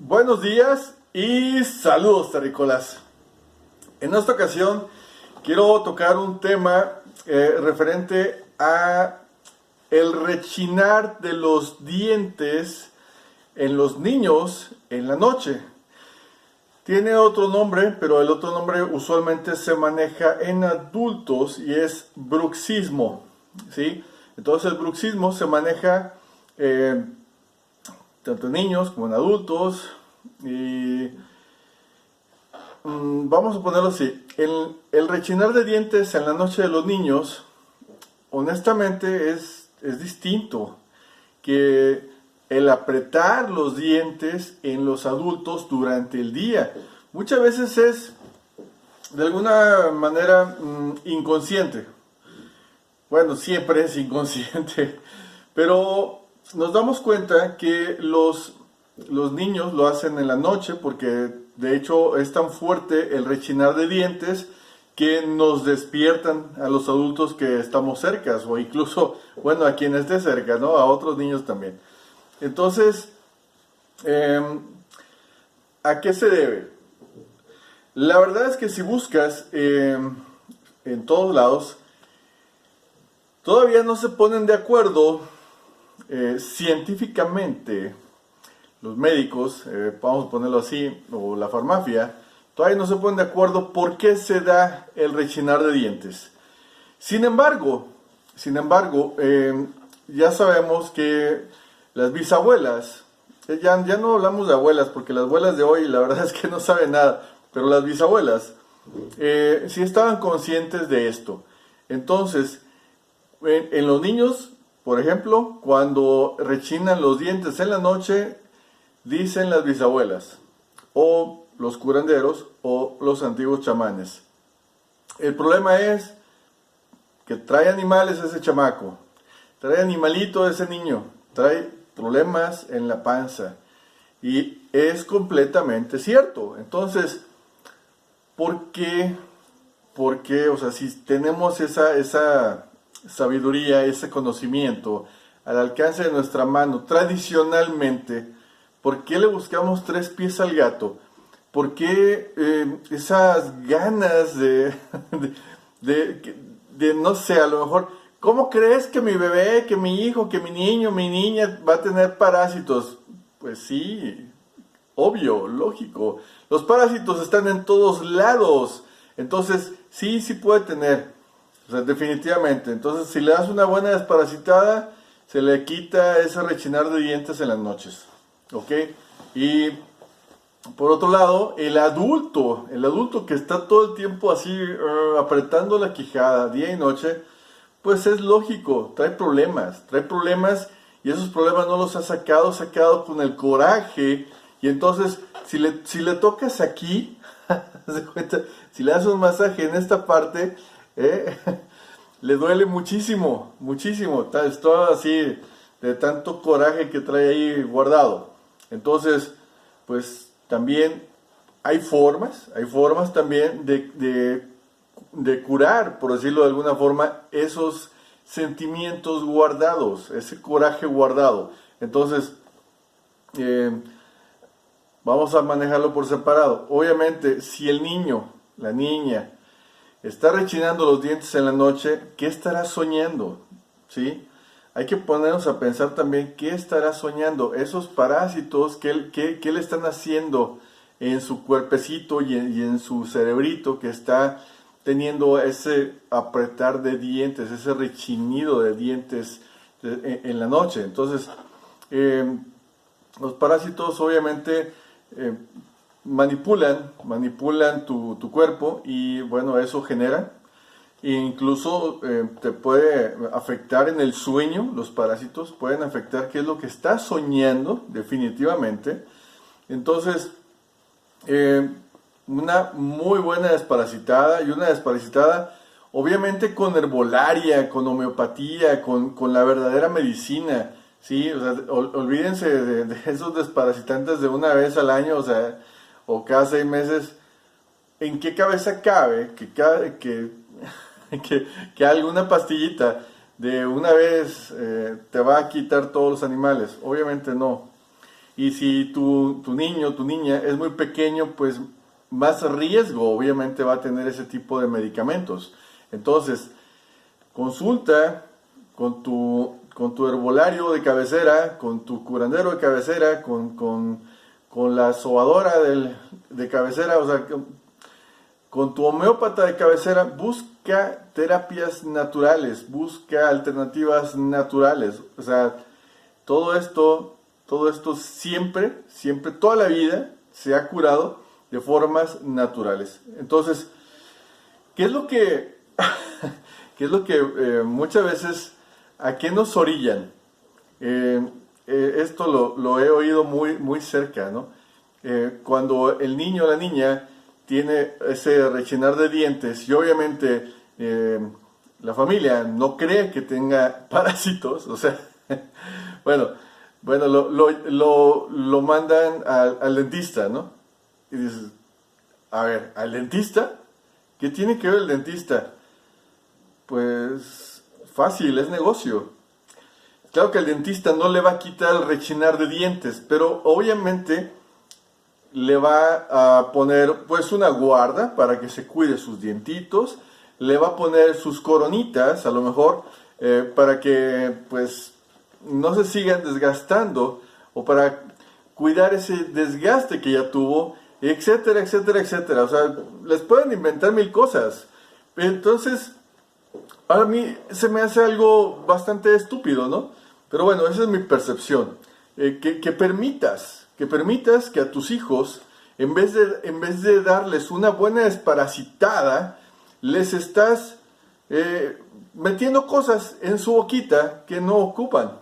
Buenos días y saludos terrícolas. En esta ocasión quiero tocar un tema referente a el rechinar de los dientes en los niños en la noche. Tiene otro nombre, pero el otro nombre usualmente se maneja en adultos y es bruxismo, ¿sí? Entonces el bruxismo se maneja tanto en niños como en adultos y vamos a ponerlo así. El rechinar de dientes en la noche de los niños, honestamente, es distinto que el apretar los dientes en los adultos durante el día. Muchas veces es de alguna manera inconsciente. Bueno, siempre es inconsciente, pero nos damos cuenta que los niños lo hacen en la noche porque de hecho es tan fuerte el rechinar de dientes que nos despiertan a los adultos que estamos cerca o incluso, bueno, a quien esté cerca, ¿no? A otros niños también. Entonces, ¿a qué se debe? La verdad es que si buscas en todos lados, todavía no se ponen de acuerdo científicamente los médicos, vamos a ponerlo así, o la farmacia, todavía no se ponen de acuerdo por qué se da el rechinar de dientes. Sin embargo, ya sabemos que las bisabuelas, ya no hablamos de abuelas, porque las abuelas de hoy la verdad es que no saben nada, pero las bisabuelas sí estaban conscientes de esto. Entonces, en los niños, por ejemplo, cuando rechinan los dientes en la noche, dicen las bisabuelas, o los curanderos, o los antiguos chamanes. El problema es que trae animales ese chamaco, trae animalito ese niño, trae problemas en la panza. Y es completamente cierto. Entonces, ¿por qué? Porque, o sea, si tenemos esa sabiduría, ese conocimiento al alcance de nuestra mano, tradicionalmente, ¿por qué le buscamos tres pies al gato? ¿Por qué esas ganas de, no sé, a lo mejor, ¿cómo crees que mi bebé, que mi hijo, que mi niño, mi niña va a tener parásitos? Pues sí, obvio, lógico. Los parásitos están en todos lados. Entonces, sí puede tener. O sea, definitivamente. Entonces, si le das una buena desparasitada, se le quita ese rechinar de dientes en las noches. ¿Ok? Y por otro lado, el adulto que está todo el tiempo así apretando la quijada día y noche, pues es lógico, trae problemas y esos problemas no los ha sacado con el coraje. Y entonces, si le tocas aquí, ¿se cuenta? Si le das un masaje en esta parte, le duele muchísimo, es todo así de tanto coraje que trae ahí guardado. Entonces, pues también hay formas también de curar, por decirlo de alguna forma, esos sentimientos guardados, ese coraje guardado. Entonces, vamos a manejarlo por separado. Obviamente, si el niño, la niña, está rechinando los dientes en la noche, ¿qué estará soñando? ¿Sí? Hay que ponernos a pensar también qué estará soñando. Esos parásitos, ¿qué le están haciendo en su cuerpecito y en su cerebrito que está teniendo ese apretar de dientes, ese rechinido de dientes en la noche? Entonces, los parásitos obviamente manipulan tu cuerpo y bueno, eso genera, e incluso te puede afectar en el sueño. Los parásitos pueden afectar qué es lo que estás soñando, definitivamente. Entonces, una muy buena desparasitada, y una desparasitada obviamente con herbolaria, con homeopatía, con la verdadera medicina, ¿sí? O sea, olvídense de esos desparasitantes de una vez al año, o sea, o cada 6 meses. ¿En qué cabeza cabe que alguna pastillita de una vez te va a quitar todos los animales? Obviamente no. Y si tu niño, tu niña es muy pequeño, pues más riesgo obviamente va a tener ese tipo de medicamentos. Entonces, consulta con tu herbolario de cabecera, con tu curandero de cabecera, con la sobadora de cabecera, o sea, con tu homeópata de cabecera. Busca terapias naturales, busca alternativas naturales. O sea, todo esto siempre, siempre, toda la vida se ha curado de formas naturales. Entonces, ¿qué es lo que, qué es lo que muchas veces, a qué nos orillan? Esto lo he oído muy, muy cerca, ¿no? Cuando el niño o la niña tiene ese rechinar de dientes y obviamente la familia no cree que tenga parásitos, o sea, bueno, lo mandan al dentista, ¿no? Y dices, a ver, ¿al dentista? ¿Qué tiene que ver el dentista? Pues fácil, es negocio. Claro que al dentista no le va a quitar el rechinar de dientes, pero obviamente le va a poner pues una guarda para que se cuide sus dientitos, le va a poner sus coronitas a lo mejor para que pues no se sigan desgastando o para cuidar ese desgaste que ya tuvo, etcétera, etcétera, etcétera. O sea, les pueden inventar mil cosas. Entonces, a mí se me hace algo bastante estúpido, ¿no? Pero bueno, esa es mi percepción. Que permitas que a tus hijos, en vez de darles una buena desparasitada, les estás metiendo cosas en su boquita que no ocupan.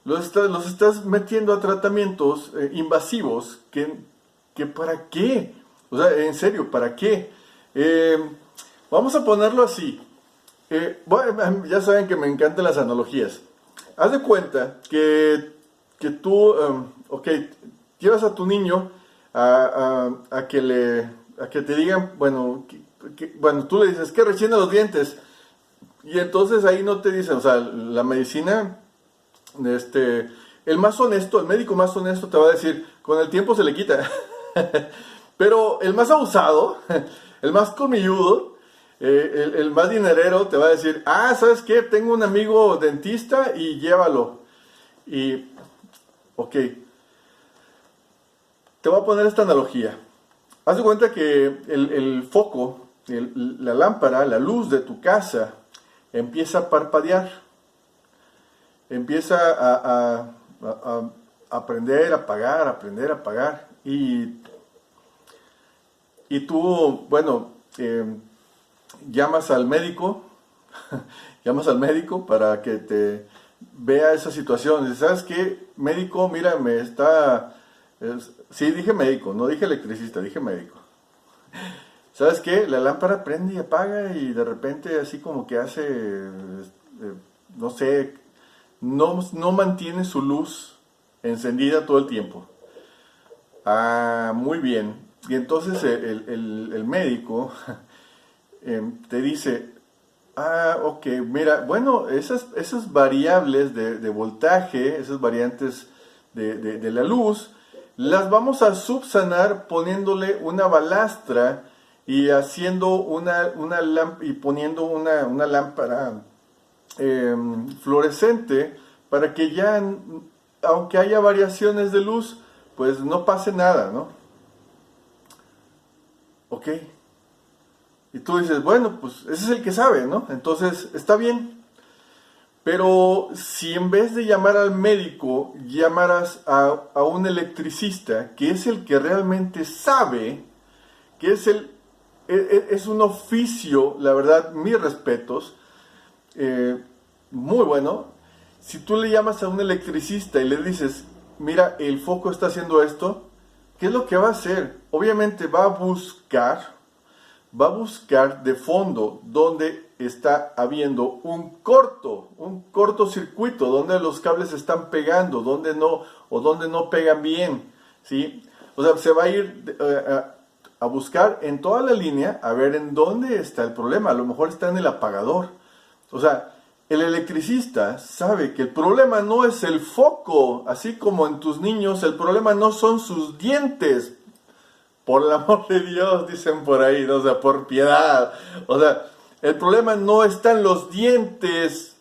Los estás metiendo a tratamientos invasivos que ¿para qué? O sea, en serio, ¿para qué? Vamos a ponerlo así. Bueno, ya saben que me encantan las analogías. Haz de cuenta que tú, ok, llevas a tu niño a que te digan, bueno, bueno, tú le dices que rechina los dientes. Y entonces ahí no te dicen, o sea, la medicina, el más honesto, el médico más honesto te va a decir, con el tiempo se le quita. Pero el más abusado, el más colmilludo, el más dinerero te va a decir, ah, ¿sabes qué? Tengo un amigo dentista y llévalo. Y, ok, te voy a poner esta analogía. Haz de cuenta que el foco, la lámpara, la luz de tu casa empieza a parpadear. Empieza a aprender a apagar, aprender a apagar. Y tú, bueno, llamas al médico, llamas al médico para que te vea esa situación. Dices, ¿sabes qué? Médico, mira, me está... sí, dije médico, no dije electricista, dije médico. ¿Sabes qué? La lámpara prende y apaga y de repente así como que hace, no sé, no mantiene su luz encendida todo el tiempo. Ah, muy bien. Y entonces el médico te dice, ah, ok, mira, bueno, esas variables de voltaje, esas variantes de la luz, las vamos a subsanar poniéndole una balastra y haciendo y poniendo una lámpara fluorescente para que ya, aunque haya variaciones de luz, pues no pase nada, ¿no? Ok. Y tú dices, bueno, pues ese es el que sabe, ¿no? Entonces, está bien. Pero si en vez de llamar al médico, llamaras a un electricista, que es el que realmente sabe, que es un oficio, la verdad, mis respetos, muy bueno. Si tú le llamas a un electricista y le dices, mira, el foco está haciendo esto, ¿qué es lo que va a hacer? Obviamente va a buscar de fondo donde está habiendo un cortocircuito, donde los cables se están pegando, donde no pegan bien, ¿sí? O sea, se va a ir a buscar en toda la línea a ver en dónde está el problema. A lo mejor está en el apagador. O sea, el electricista sabe que el problema no es el foco, así como en tus niños, el problema no son sus dientes. Por el amor de Dios, dicen por ahí, ¿no? O sea, por piedad. O sea, el problema no está en los dientes.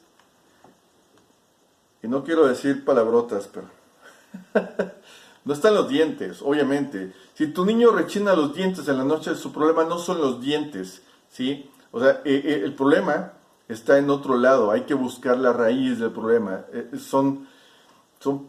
Y no quiero decir palabrotas, pero no están los dientes, obviamente. Si tu niño rechina los dientes en la noche, su problema no son los dientes, ¿sí? O sea, el problema está en otro lado. Hay que buscar la raíz del problema. Son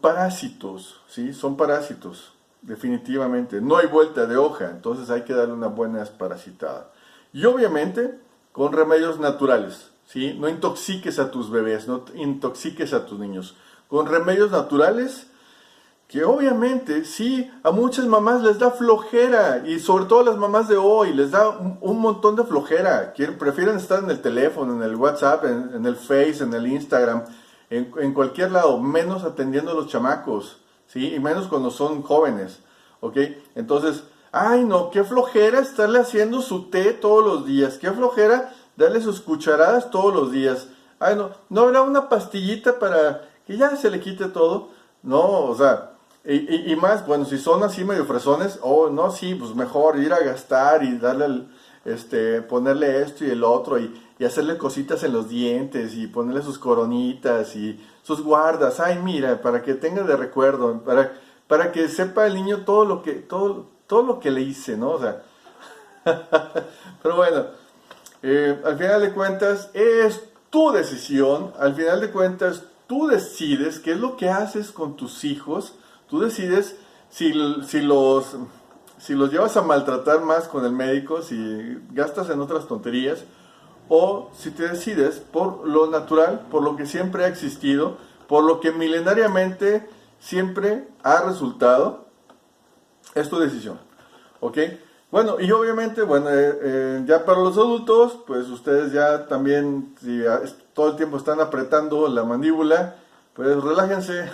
parásitos, ¿sí? Son parásitos, definitivamente. No hay vuelta de hoja, entonces hay que darle una buena desparasitada. Y obviamente, con remedios naturales, ¿sí? No intoxiques a tus bebés, no intoxiques a tus niños. Con remedios naturales, que obviamente, sí, a muchas mamás les da flojera, y sobre todo a las mamás de hoy, les da un montón de flojera. Prefieren estar en el teléfono, en el WhatsApp, en el Face, en el Instagram, en cualquier lado, menos atendiendo a los chamacos, ¿sí? Y menos cuando son jóvenes, ¿ok? Entonces, ay no, qué flojera estarle haciendo su té todos los días, qué flojera darle sus cucharadas todos los días. Ay no, ¿no habrá una pastillita para que ya se le quite todo? No, o sea, y más, bueno, si son así medio fresones, oh, no, sí, pues mejor ir a gastar y darle, ponerle esto y el otro y hacerle cositas en los dientes y ponerle sus coronitas y sus guardas. Ay, mira, para que tenga de recuerdo, para que sepa el niño todo lo que le hice, ¿no? O sea, pero bueno, al final de cuentas es tu decisión, al final de cuentas tú decides qué es lo que haces con tus hijos. Tú decides si los llevas a maltratar más con el médico, si gastas en otras tonterías, o si te decides por lo natural, por lo que siempre ha existido, por lo que milenariamente siempre ha resultado. Es tu decisión, ¿ok? Bueno, y obviamente, bueno, ya para los adultos, pues ustedes ya también, si todo el tiempo están apretando la mandíbula, pues relájense.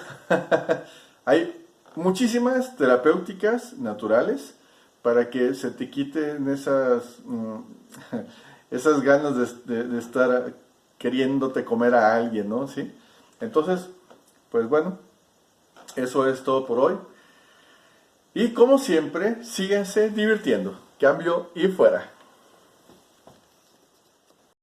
Hay muchísimas terapéuticas naturales para que se te quiten esas ganas de estar queriéndote comer a alguien, ¿no? ¿Sí? Entonces, pues bueno, eso es todo por hoy. Y como siempre, síguense divirtiendo. Cambio y fuera.